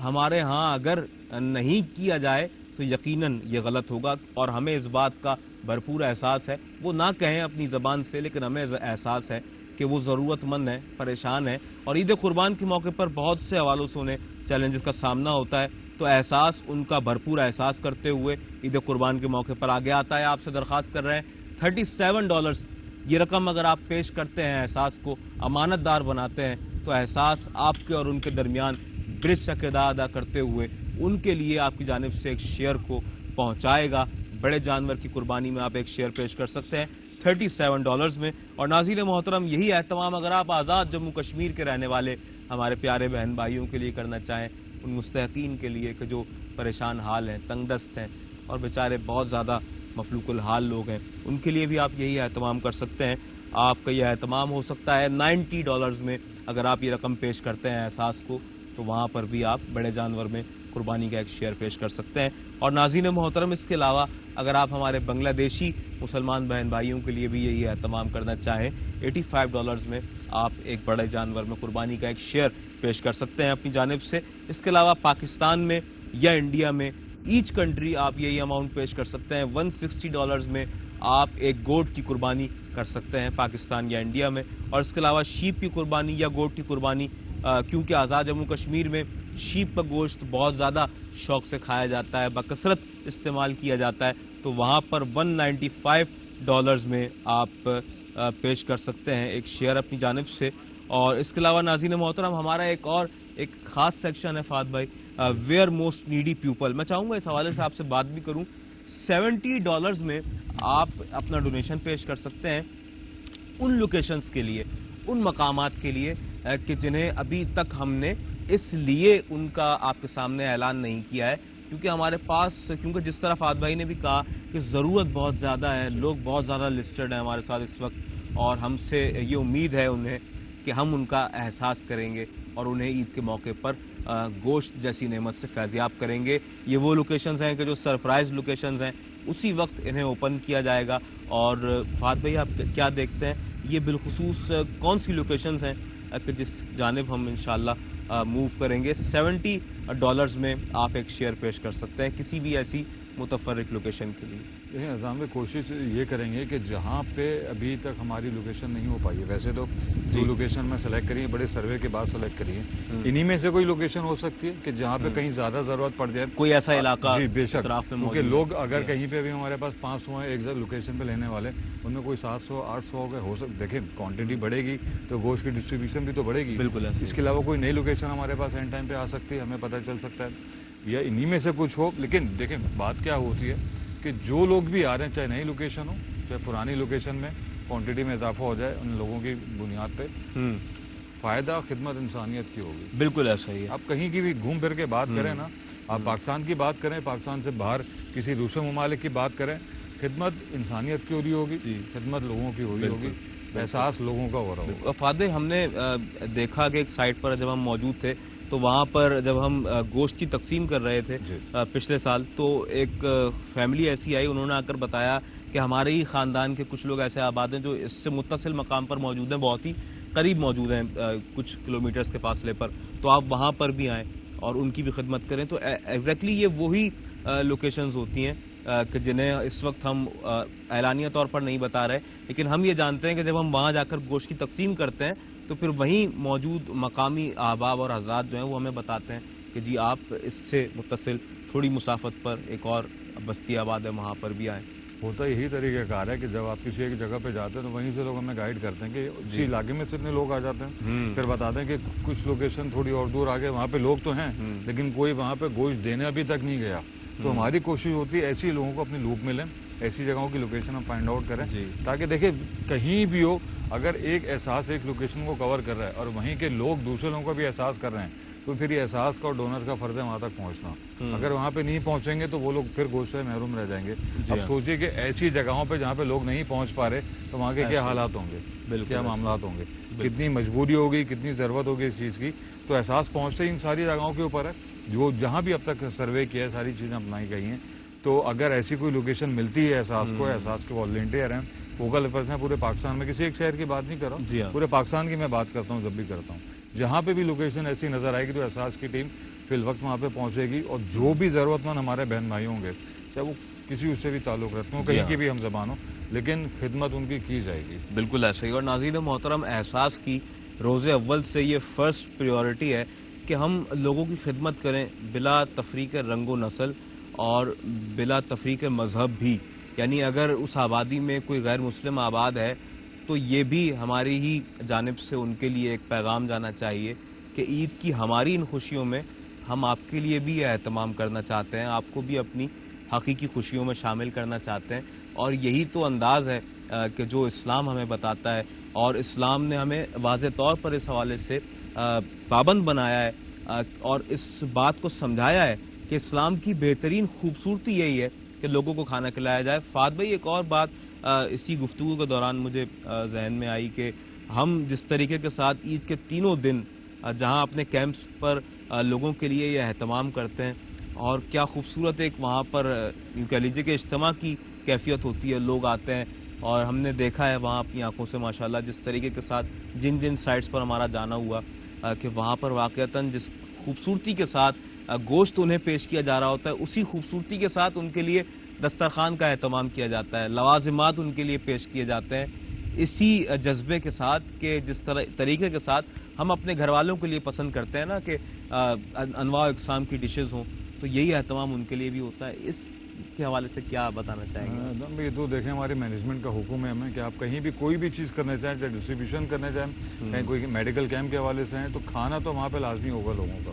ہمارے ہاں اگر نہیں کیا جائے تو یقیناً یہ غلط ہوگا، اور ہمیں اس بات کا بھرپور احساس ہے، وہ نہ کہیں اپنی زبان سے لیکن ہمیں احساس ہے کہ وہ ضرورت مند ہیں، پریشان ہیں، اور عید قربان کے موقع پر بہت سے حوالوں سے انہیں چیلنجز کا سامنا ہوتا ہے، تو احساس ان کا بھرپور احساس کرتے ہوئے عید قربان کے موقع پر آگے آتا ہے۔ آپ سے درخواست کر رہے ہیں $37 یہ رقم اگر آپ پیش کرتے ہیں، احساس کو امانت دار بناتے ہیں، تو احساس آپ کے اور ان کے درمیان برج کا کردار ادا کرتے ہوئے ان کے لیے آپ کی جانب سے ایک شیئر کو پہنچائے گا۔ بڑے جانور کی قربانی میں آپ ایک شیئر پیش کر سکتے ہیں $37 میں۔ اور ناظرین محترم، یہی اہتمام اگر آپ آزاد جموں کشمیر کے رہنے والے ہمارے پیارے بہن بھائیوں کے لیے کرنا چاہیں، ان مستحقین کے لیے کہ جو پریشان حال ہیں، تنگ دست ہیں اور بیچارے بہت زیادہ مفلوق الحال لوگ ہیں، ان کے لیے بھی آپ یہی اہتمام کر سکتے ہیں۔ آپ کا یہ اہتمام ہو سکتا ہے $90 میں، اگر آپ یہ رقم پیش کرتے ہیں احساس کو، تو وہاں پر بھی آپ بڑے جانور میں قربانی کا ایک شیئر پیش کر سکتے ہیں۔ اور ناظرین محترم، اس کے علاوہ اگر آپ ہمارے بنگلہ دیشی مسلمان بہن بھائیوں کے لیے بھی یہی اہتمام کرنا چاہیں، $85 میں آپ ایک بڑے جانور میں قربانی کا ایک شیئر پیش کر سکتے ہیں اپنی جانب سے۔ اس کے علاوہ پاکستان میں یا انڈیا میں ایچ کنٹری آپ یہی اماؤنٹ پیش کر سکتے ہیں۔ $160 میں آپ ایک گوٹ کی قربانی کر سکتے ہیں پاکستان یا انڈیا میں۔ اور اس کے علاوہ شیپ کی قربانی یا گوٹ کی قربانی، کیونکہ آزاد جموں کشمیر میں شیپ کا گوشت بہت زیادہ شوق سے کھایا جاتا ہے، بکثرت استعمال کیا جاتا ہے، تو وہاں پر $195 میں آپ پیش کر سکتے ہیں ایک شیئر اپنی جانب سے۔ اور اس کے علاوہ ناظرین محترم، ہمارا ایک خاص سیکشن ہے فہد بھائی، ویئر موسٹ نیڈی پیپل. میں چاہوں گا اس حوالے سے آپ سے بات بھی کروں. $70 میں آپ اپنا ڈونیشن پیش کر سکتے ہیں ان لوکیشنز کے لیے, ان مقامات کے لیے کہ جنہیں ابھی تک ہم نے اس لیے ان کا آپ کے سامنے اعلان نہیں کیا ہے, کیونکہ ہمارے پاس, کیونکہ جس طرح فہد بھائی نے بھی کہا کہ ضرورت بہت زیادہ ہے, لوگ بہت زیادہ لسٹڈ ہیں ہمارے ساتھ اس وقت, اور ہم سے یہ امید ہے انہیں کہ ہم ان کا احساس کریں گے اور انہیں عید کے موقع پر گوشت جیسی نعمت سے فیضیاب کریں گے. یہ وہ لوکیشنز ہیں کہ جو سرپرائز لوکیشنز ہیں, اسی وقت انہیں اوپن کیا جائے گا. اور فہد بھائی آپ کیا دیکھتے ہیں, یہ بالخصوص کون سی لوکیشنز ہیں کہ جس جانب ہم انشاءاللہ موو کریں گے؟ $70 میں آپ ایک شیئر پیش کر سکتے ہیں کسی بھی ایسی متفرق لوکیشن کے لیے. نظام میں کوشش یہ کریں گے کہ جہاں پہ ابھی تک ہماری لوکیشن نہیں ہو پائی ہے, ویسے تو جو لوکیشن میں سلیکٹ کری ہے بڑے سروے کے بعد سلیکٹ کری ہے, انہی میں سے کوئی لوکیشن ہو سکتی ہے کہ جہاں پہ کہیں زیادہ ضرورت پڑ جائے, کوئی ایسا علاقہ. جی بے شک, کیونکہ لوگ اگر جی کہیں پہ بھی ہمارے پاس 500 ہیں ایک لوکیشن پہ لینے والے, ان میں کوئی 700-800 ہو سکتے. دیکھیں کوانٹٹی بڑھے گی تو گوشت کی ڈسٹریبیوشن بھی تو بڑھے گی. بالکل. اس کے علاوہ کوئی نئی لوکیشن ہمارے پاس اینڈ ٹائم پہ آ سکتی ہے, ہمیں پتہ چل سکتا ہے, یا انہی میں سے کچھ ہو. لیکن دیکھیں بات کیا ہوتی ہے کہ جو لوگ بھی آ رہے ہیں, چاہے نئی لوکیشن ہو چاہے پرانی لوکیشن میں, کوانٹٹی میں اضافہ ہو جائے ان لوگوں کی بنیاد پہ, فائدہ خدمت انسانیت کی ہوگی. بالکل ایسا ہی ہے. آپ کہیں کی بھی گھوم پھر کے بات کریں نا, آپ پاکستان کی بات کریں, پاکستان سے باہر کسی دوسرے ممالک کی بات کریں, خدمت انسانیت کی ہو رہی ہوگی, خدمت لوگوں کی ہو رہی ہوگی, احساس لوگوں کا ہو رہا ہوگا. فادے, ہم نے دیکھا کہ ایک سائٹ پر جب ہم موجود تھے تو وہاں پر جب ہم گوشت کی تقسیم کر رہے تھے پچھلے سال, تو ایک فیملی ایسی آئی, انہوں نے آ کر بتایا کہ ہمارے ہی خاندان کے کچھ لوگ ایسے آباد ہیں جو اس سے متصل مقام پر موجود ہیں, بہت ہی قریب موجود ہیں کچھ کلومیٹرز کے فاصلے پر, تو آپ وہاں پر بھی آئیں اور ان کی بھی خدمت کریں. تو ایگزیکٹلی یہ وہی لوکیشنز ہوتی ہیں کہ جنہیں اس وقت ہم اعلانیہ طور پر نہیں بتا رہے, لیکن ہم یہ جانتے ہیں کہ جب ہم وہاں جا کر گوشت کی تقسیم کرتے ہیں تو پھر وہیں موجود مقامی احباب اور حضرات جو ہیں وہ ہمیں بتاتے ہیں کہ جی آپ اس سے متصل تھوڑی مسافت پر ایک اور بستی آباد ہے, وہاں پر بھی آئیں. ہوتا یہی طریقہ کار ہے کہ جب آپ کسی ایک جگہ پہ جاتے ہیں تو وہیں سے لوگ ہمیں گائیڈ کرتے ہیں کہ اسی علاقے میں سے اتنے لوگ آ جاتے ہیں, پھر بتاتے ہیں کہ کچھ لوکیشن تھوڑی اور دور آگے وہاں پہ لوگ تو ہیں لیکن کوئی وہاں پہ گوشت دینے ابھی تک نہیں گیا. تو ہماری کوشش ہوتی ہے ایسی لوگوں کو اپنی لوپ میں لیں, ایسی جگہوں کی لوکیشن ہم فائنڈ آؤٹ کریں, تاکہ دیکھیں کہیں بھی ہو اگر ایک احساس ایک لوکیشن کو کور کر رہا ہے اور وہیں کے لوگ دوسرے لوگوں کا بھی احساس کر رہے ہیں, تو پھر یہ احساس کا اور ڈونر کا فرض ہے وہاں تک پہنچنا. اگر وہاں پہ نہیں پہنچیں گے تو وہ لوگ پھر گوشت سے محروم رہ جائیں گے. اب سوچیے کہ ایسی جگہوں پہ جہاں پہ لوگ نہیں پہنچ پا رہے تو وہاں کے کیا حالات ہوں گے, کیا معاملات ہوں گے, کتنی مجبوری ہوگی, کتنی ضرورت ہوگی اس چیز کی. تو احساس پہنچتے ہی ان ساری جگہوں کے اوپر ہے, جو جہاں بھی اب تک سروے کیا ہے ساری چیزیں اپنائی گئی ہیں. تو اگر ایسی کوئی لوکیشن ملتی ہے احساس کو, احساس کے والنٹیئر ہیں, فوکل پرسن ہیں پورے پاکستان میں, کسی ایک شہر کی بات نہیں کر رہا ہوں, پورے پاکستان کی میں بات کرتا ہوں جب بھی کرتا ہوں, جہاں پہ بھی لوکیشن ایسی نظر آئے گی تو احساس کی ٹیم فی الوقت وہاں پہ پہنچے گی. اور جو بھی ضرورت مند ہمارے بہن بھائی ہوں گے, چاہے وہ کسی اس سے بھی تعلق رکھتے ہوں, کہیں کی بھی ہم زبان ہو, لیکن خدمت ان کی جائے گی. بالکل ایسا ہی. اور ناظرین محترم, احساس کی روز اول سے یہ فرسٹ پریورٹی ہے کہ ہم لوگوں کی خدمت کریں بلا تفریق رنگ و نسل اور بلا تفریق مذہب بھی. یعنی اگر اس آبادی میں کوئی غیر مسلم آباد ہے تو یہ بھی ہماری ہی جانب سے ان کے لیے ایک پیغام جانا چاہیے کہ عید کی ہماری ان خوشیوں میں ہم آپ کے لیے بھی اہتمام کرنا چاہتے ہیں, آپ کو بھی اپنی حقیقی خوشیوں میں شامل کرنا چاہتے ہیں. اور یہی تو انداز ہے کہ جو اسلام ہمیں بتاتا ہے, اور اسلام نے ہمیں واضح طور پر اس حوالے سے پابند بنایا ہے اور اس بات کو سمجھایا ہے کہ اسلام کی بہترین خوبصورتی یہی ہے کہ لوگوں کو کھانا کھلایا جائے. فہد بھائی, ایک اور بات اسی گفتگو کے دوران مجھے ذہن میں آئی کہ ہم جس طریقے کے ساتھ عید کے تینوں دن جہاں اپنے کیمپس پر لوگوں کے لیے یہ اہتمام کرتے ہیں, اور کیا خوبصورت ایک وہاں پر یوں کہہ لیجیے کہ اجتماع کی کیفیت ہوتی ہے, لوگ آتے ہیں اور ہم نے دیکھا ہے وہاں اپنی آنکھوں سے ماشاءاللہ جس طریقے کے ساتھ جن سائٹس پر ہمارا جانا ہوا کہ وہاں پر واقعتاً جس خوبصورتی کے ساتھ گوشت انہیں پیش کیا جا رہا ہوتا ہے, اسی خوبصورتی کے ساتھ ان کے لیے دسترخوان کا اہتمام کیا جاتا ہے, لوازمات ان کے لیے پیش کیے جاتے ہیں, اسی جذبے کے ساتھ کہ جس طریقے کے ساتھ ہم اپنے گھر والوں کے لیے پسند کرتے ہیں نا کہ انواع و اقسام کی ڈشز ہوں, تو یہی اہتمام ان کے لیے بھی ہوتا ہے. اس کے حوالے سے کیا بتانا چاہیں گے؟ یہ تو دیکھیں ہماری مینجمنٹ کا حکم ہے ہمیں کہ آپ کہیں بھی کوئی بھی چیز کرنا چاہیں، چاہے ڈسٹریبیوشن کرنا چاہیں، کہیں کوئی میڈیکل کیمپ کے حوالے سے ہیں، تو کھانا تو وہاں پہ لازمی ہوگا لوگوں کا،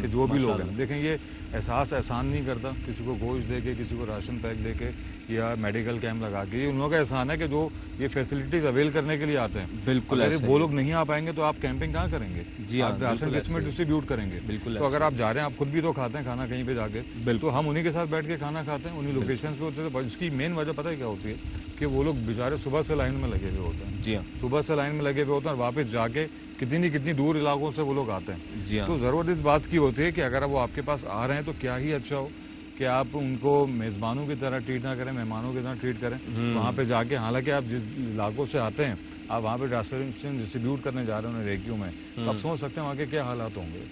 کہ جو بھی لوگ ہیں. دیکھیں یہ احسان نہیں کرتا کسی کو گوشت دے کے، کسی کو راشن پیک دے کے یا میڈیکل کیمپ لگا کے. یہ ان لوگوں کا احسان ہے کہ جو یہ فیسلٹیز اویل کرنے کے لیے آتے ہیں. بالکل اگر وہ لوگ نہیں آ پائیں گے تو آپ کیمپنگ کہاں کریں گے؟ جی آپ راشن کس میں ڈسٹریبیوٹ کریں گے؟ بالکل. تو اگر آپ جا رہے ہیں، آپ خود بھی تو کھاتے ہیں کھانا کہیں پہ جا کے، تو ہم انہیں کے ساتھ بیٹھ کے کھانا کھاتے ہیں، انہیں لوکیشنز پہ ہوتے ہیں. اس کی مین وجہ پتہ ہے کیا ہوتی ہے کہ وہ لوگ بیچارے صبح سے لائن میں لگے ہوئے ہوتے ہیں. جی ہاں، صبح سے لائن میں لگے ہوئے ہوتے ہیں اور واپس جا کے کتنی دور علاقوں سے وہ لوگ آتے ہیں. جی ہاں. تو ضرورت اس بات کی ہوتی ہے کہ اگر وہ آپ کے پاس آ رہے ہیں تو کیا ہی اچھا ہو کہ آپ ان کو میزبانوں کی طرح ٹریٹ نہ کریں، مہمانوں کی طرح ٹریٹ کریں. وہاں پہ جا کے، حالانکہ آپ جس علاقوں سے آتے ہیں، آپ وہاں پہ راشن ڈسٹریبیوٹ کرنے جا رہے ہیں ریکیوں میں، آپ سوچ سکتے ہیں وہاں کے کیا حالات ہوں گے،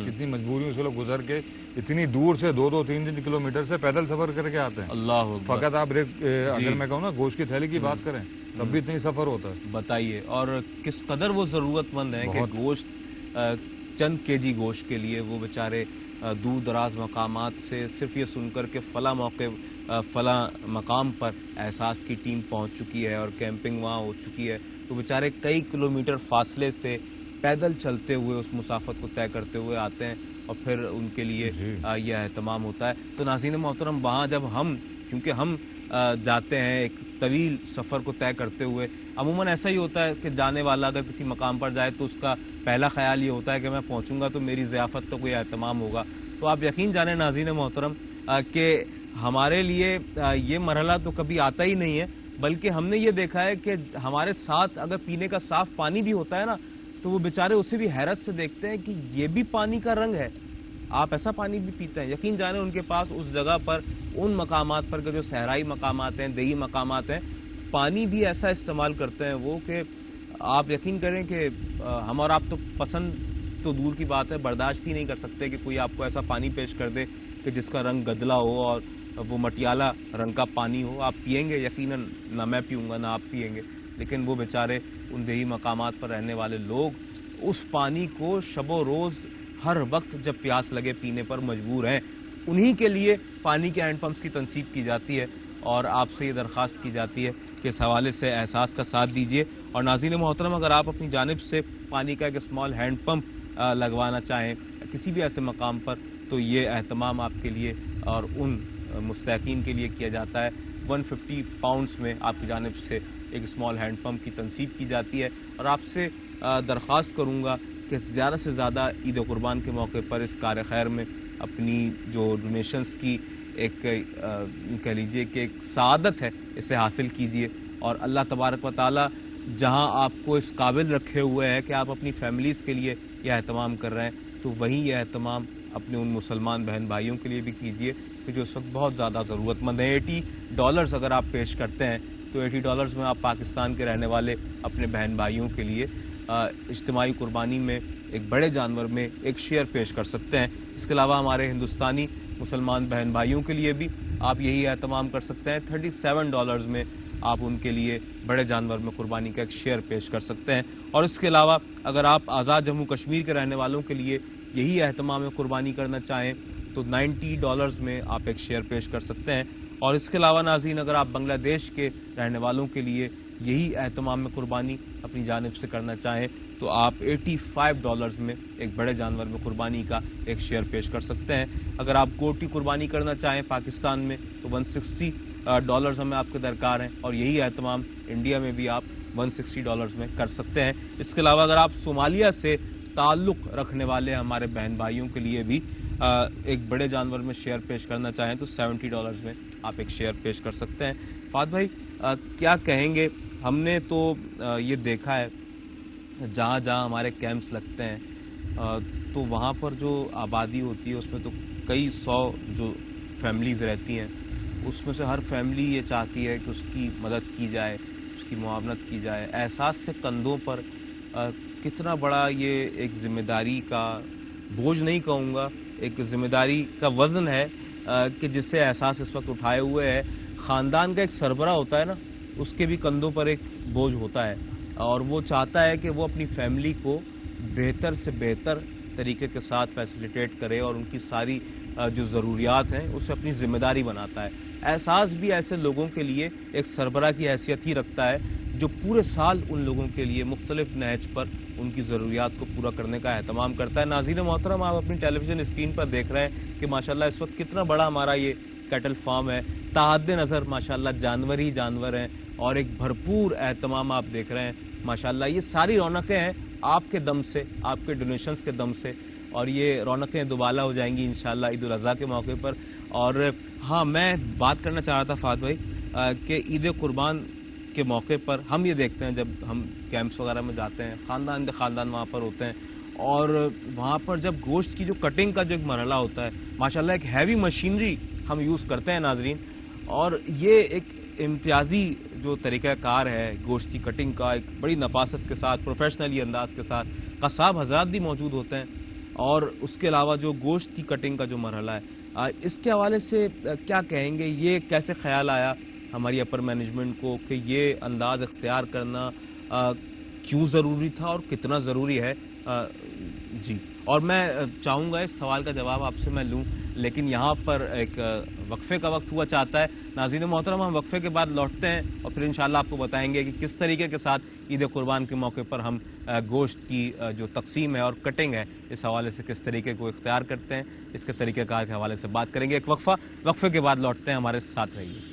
کتنی مجبوریوں سے لوگ گزر کے اتنی دور سے 2-3 کلومیٹر سے پیدل سفر کر کے آتے ہیں. اللہ فقط آپ اگر میں کہوں نا گوشت کی تھیلی کی بات کریں تب بھی اتنی سفر ہوتا ہے. بتائیے، اور کس قدر وہ ضرورت مند ہیں کہ گوشت چند کے جی گوشت کے لیے وہ بیچارے دور دراز مقامات سے صرف یہ سن کر کے فلاں مقام پر احساس کی ٹیم پہنچ چکی ہے اور کیمپنگ وہاں ہو چکی ہے، تو بیچارے کئی کلومیٹر فاصلے سے پیدل چلتے ہوئے اس مسافت کو طے کرتے ہوئے آتے ہیں اور پھر ان کے لیے یہ اہتمام ہوتا ہے. تو ناظرین محترم، وہاں جب کیونکہ ہم جاتے ہیں ایک طویل سفر کو طے کرتے ہوئے، عموماً ایسا ہی ہوتا ہے کہ جانے والا اگر کسی مقام پر جائے تو اس کا پہلا خیال یہ ہوتا ہے کہ میں پہنچوں گا تو میری ضیافت کا کوئی اہتمام ہوگا. تو آپ یقین جانیں ناظرین محترم کہ ہمارے لیے یہ مرحلہ تو کبھی آتا ہی نہیں ہے، بلکہ ہم نے یہ دیکھا ہے کہ ہمارے ساتھ اگر پینے کا صاف پانی بھی ہوتا ہے نا، تو وہ بیچارے اسے بھی حیرت سے دیکھتے ہیں کہ یہ بھی پانی کا رنگ ہے، آپ ایسا پانی بھی پیتے ہیں. یقین جانیں ان کے پاس اس جگہ پر، ان مقامات پر کہ جو صحرائی مقامات ہیں، دیہی مقامات ہیں، پانی بھی ایسا استعمال کرتے ہیں وہ کہ آپ یقین کریں کہ ہم اور آپ تو پسند تو دور کی بات ہے، برداشت ہی نہیں کر سکتے کہ کوئی آپ کو ایسا پانی پیش کر دے کہ جس کا رنگ گدلا ہو اور وہ مٹیالہ رنگ کا پانی ہو. آپ پیئیں گے؟ یقیناً نہ میں پیوں گا نہ آپ پیئیں گے. لیکن وہ بیچارے ان دیہی مقامات پر رہنے والے لوگ اس پانی کو شب و روز ہر وقت جب پیاس لگے پینے پر مجبور ہیں. انہی کے لیے پانی کے ہینڈ پمپس کی تنصیب کی جاتی ہے اور آپ سے یہ درخواست کی جاتی ہے کہ اس حوالے سے احساس کا ساتھ دیجیے. اور ناظرین محترم، اگر آپ اپنی جانب سے پانی کا ایک اسمال ہینڈ پمپ لگوانا چاہیں کسی بھی ایسے مقام پر، تو یہ اہتمام آپ کے لیے اور ان مستحقین کے لیے کیا جاتا ہے. 150 پاؤنڈز میں آپ کی جانب سے ایک اسمال ہینڈ پمپ کی تنصیب کی جاتی ہے. اور آپ سے درخواست کروں گا کہ زیادہ سے زیادہ عید قربان کے موقع پر اس کار خیر میں اپنی جو ڈونیشنز کی ایک کہہ لیجئے کہ ایک سعادت ہے اسے حاصل کیجئے. اور اللہ تبارک و تعالی جہاں آپ کو اس قابل رکھے ہوئے ہے کہ آپ اپنی فیملیز کے لیے یہ اہتمام کر رہے ہیں، تو وہیں یہ اہتمام اپنے ان مسلمان بہن بھائیوں کے لیے بھی کیجئے کہ جو اس وقت بہت زیادہ ضرورت مند ہیں. $80 اگر آپ پیش کرتے ہیں تو $80 میں آپ پاکستان کے رہنے والے اپنے بہن بھائیوں کے لیے اجتماعی قربانی میں ایک بڑے جانور میں ایک شیئر پیش کر سکتے ہیں. اس کے علاوہ ہمارے ہندوستانی مسلمان بہن بھائیوں کے لیے بھی آپ یہی اہتمام کر سکتے ہیں. $37 میں آپ ان کے لیے بڑے جانور میں قربانی کا ایک شیئر پیش کر سکتے ہیں. اور اس کے علاوہ اگر آپ آزاد جموں کشمیر کے رہنے والوں کے لیے یہی اہتمام قربانی کرنا چاہیں تو $90 میں آپ ایک شیئر پیش کر سکتے ہیں. اور اس کے علاوہ ناظرین، اگر آپ بنگلہ دیش کے رہنے والوں کے لیے یہی اہتمام میں قربانی اپنی جانب سے کرنا چاہیں تو آپ $85 میں ایک بڑے جانور میں قربانی کا ایک شیئر پیش کر سکتے ہیں. اگر آپ گوٹ کی قربانی کرنا چاہیں پاکستان میں تو $160 ہمیں آپ کے درکار ہیں، اور یہی اہتمام انڈیا میں بھی آپ $160 میں کر سکتے ہیں. اس کے علاوہ اگر آپ صومالیہ سے تعلق رکھنے والے ہمارے بہن بھائیوں کے لیے بھی ایک بڑے جانور میں شیئر پیش کرنا چاہیں تو $70 میں آپ ایک شیئر پیش کر سکتے ہیں. فہد بھائی کیا کہیں گے؟ ہم نے تو یہ دیکھا ہے جہاں جہاں ہمارے کیمپس لگتے ہیں تو وہاں پر جو آبادی ہوتی ہے اس میں تو کئی سو جو فیملیز رہتی ہیں، اس میں سے ہر فیملی یہ چاہتی ہے کہ اس کی مدد کی جائے، اس کی معاونت کی جائے. احساس سے کندھوں پر کتنا بڑا یہ ایک ذمہ داری کا بوجھ نہیں کہوں گا، ایک ذمہ داری کا وزن ہے کہ جس سے احساس اس وقت اٹھائے ہوئے ہے. خاندان کا ایک سربراہ ہوتا ہے نا، اس کے بھی کندھوں پر ایک بوجھ ہوتا ہے اور وہ چاہتا ہے کہ وہ اپنی فیملی کو بہتر سے بہتر طریقے کے ساتھ فیسیلیٹیٹ کرے اور ان کی ساری جو ضروریات ہیں اسے اپنی ذمہ داری بناتا ہے. احساس بھی ایسے لوگوں کے لیے ایک سربراہ کی حیثیت ہی رکھتا ہے جو پورے سال ان لوگوں کے لیے مختلف نہج پر ان کی ضروریات کو پورا کرنے کا اہتمام کرتا ہے. ناظرین محترم، آپ اپنی ٹیلی ویژن اسکرین پر دیکھ رہے ہیں کہ ماشاءاللہ اس وقت کتنا بڑا ہمارا یہ کیٹل فارم ہے. تحد نظر ماشاءاللہ جانور ہی جانور ہیں اور ایک بھرپور اہتمام آپ دیکھ رہے ہیں. ماشاءاللہ یہ ساری رونقیں ہیں آپ کے دم سے، آپ کے ڈونیشنز کے دم سے، اور یہ رونقیں دوبالا ہو جائیں گی انشاءاللہ عید الاضحیٰ کے موقع پر. اور ہاں، میں بات کرنا چاہ رہا تھا فہد بھائی کہ عید قربان کے موقع پر ہم یہ دیکھتے ہیں جب ہم کیمپس وغیرہ میں جاتے ہیں، خاندان وہاں پر ہوتے ہیں، اور وہاں پر جب گوشت کی جو کٹنگ کا جو ایک مرحلہ ہوتا ہے، ماشاءاللہ ایک ہیوی مشینری ہم یوز کرتے ہیں ناظرین، اور یہ ایک امتیازی جو طریقہ کار ہے گوشت کی کٹنگ کا، ایک بڑی نفاست کے ساتھ، پروفیشنلی انداز کے ساتھ. قصاب حضرات بھی موجود ہوتے ہیں، اور اس کے علاوہ جو گوشت کی کٹنگ کا جو مرحلہ ہے، اس کے حوالے سے کیا کہیں گے؟ یہ کیسے خیال آیا ہماری اپر مینجمنٹ کو کہ یہ انداز اختیار کرنا کیوں ضروری تھا اور کتنا ضروری ہے؟ جی، اور میں چاہوں گا اس سوال کا جواب آپ سے میں لوں، لیکن یہاں پر ایک وقفے کا وقت ہوا چاہتا ہے. ناظرین محترم، ہم وقفے کے بعد لوٹتے ہیں اور پھر انشاءاللہ آپ کو بتائیں گے کہ کس طریقے کے ساتھ عید قربان کے موقع پر ہم گوشت کی جو تقسیم ہے اور کٹنگ ہے اس حوالے سے کس طریقے کو اختیار کرتے ہیں. اس کے طریقہ کار کے حوالے سے بات کریں گے. ایک وقفے کے بعد لوٹتے ہیں، ہمارے ساتھ رہیے.